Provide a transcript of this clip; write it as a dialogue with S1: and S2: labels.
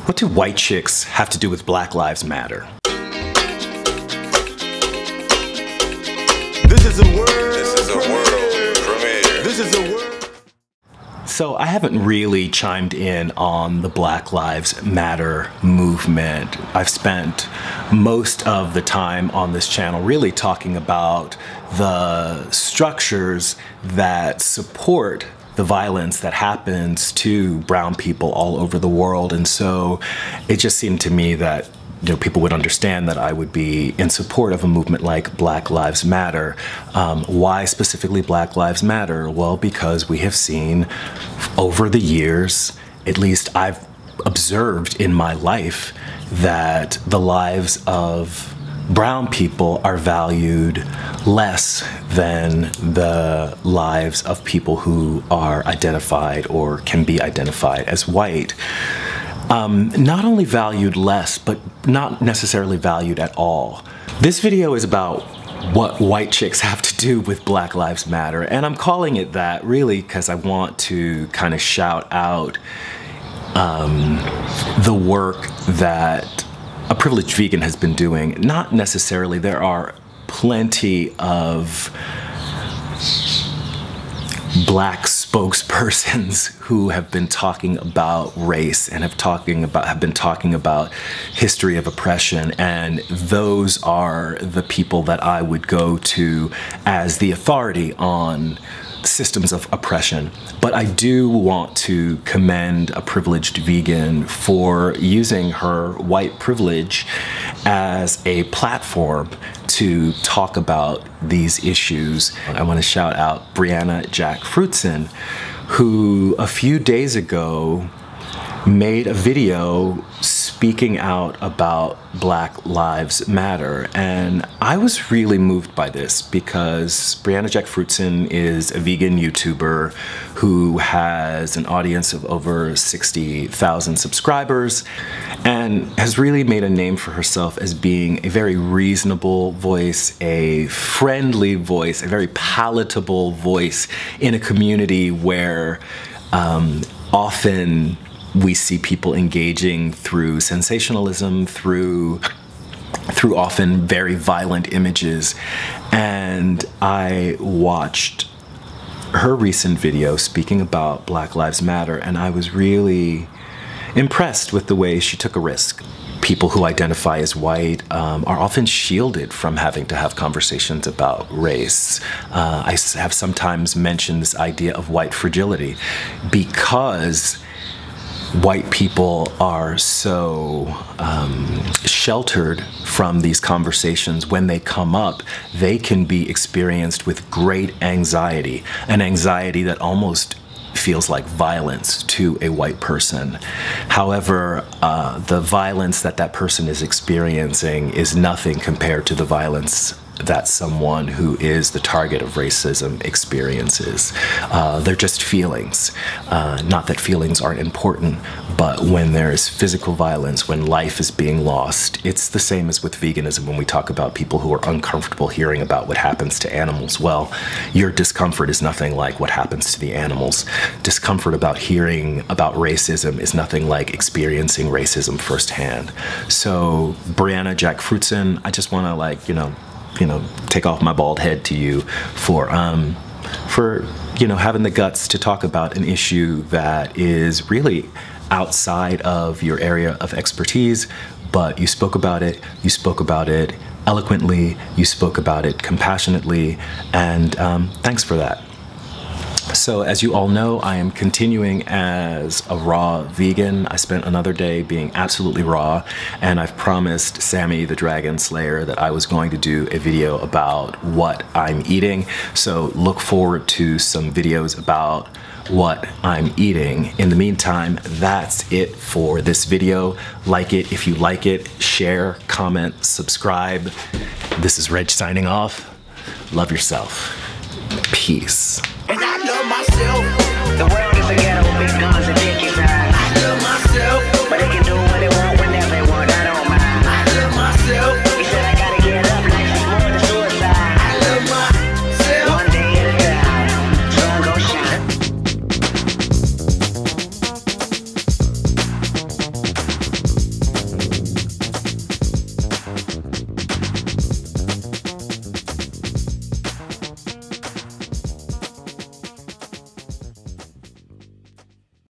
S1: What do white chicks have to do with Black Lives Matter?
S2: This is a world premiere. This is a world.
S1: So I haven't really chimed in on the Black Lives Matter movement. I've spent most of the time on this channel really talking about the structures that support the violence that happens to brown people all over the world. And so it just seemed to me that people would understand that I would be in support of a movement like Black Lives Matter. Why specifically Black Lives Matter? Well, because we have seen over the years, at least I've observed in my life, that the lives of brown people are valued less than the lives of people who are identified or can be identified as white. Not only valued less, but not necessarily valued at all. This video is about what white chicks have to do with Black Lives Matter, and I'm calling it that really because I want to kind of shout out the work that a privileged vegan has been doing. Not necessarily, there are plenty of Black spokespersons who have been talking about race and have been talking about history of oppression, and those are the people that I would go to as the authority on systems of oppression. But I do want to commend a privileged vegan for using her white privilege as a platform to talk about these issues. I want to shout out Brianna Jackfruitson, who a few days ago made a video speaking out about Black Lives Matter. And I was really moved by this because Brianna Jackfruitson is a vegan YouTuber who has an audience of over 60,000 subscribers and has really made a name for herself as being a very reasonable voice, a friendly voice, a very palatable voice in a community where often we see people engaging through sensationalism, through often very violent images. And I watched her recent video speaking about Black Lives Matter, and I was really impressed with the way she took a risk. People who identify as white are often shielded from having to have conversations about race. I have sometimes mentioned this idea of white fragility because white people are so sheltered from these conversations. When they come up, they can be experienced with great anxiety, an anxiety that almost feels like violence to a white person. However, the violence that that person is experiencing is nothing compared to the violence that someone who is the target of racism experiences. They're just feelings. Not that feelings aren't important, but when there's physical violence, when life is being lost, it's the same as with veganism when we talk about people who are uncomfortable hearing about what happens to animals. Well, your discomfort is nothing like what happens to the animals. Discomfort about hearing about racism is nothing like experiencing racism firsthand. So, Brianna Jackfruitson, I just want to take off my bald head to you for having the guts to talk about an issue that is really outside of your area of expertise, but you spoke about it eloquently, you spoke about it compassionately, and thanks for that. So as you all know, I am continuing as a raw vegan. I spent another day being absolutely raw, and I've promised Sammy the Dragon Slayer that I was going to do a video about what I'm eating. So look forward to some videos about what I'm eating. In the meantime, that's it for this video. Like it if you like it, share, comment, subscribe. This is Reg signing off. Love yourself. Peace.
S3: And I love myself.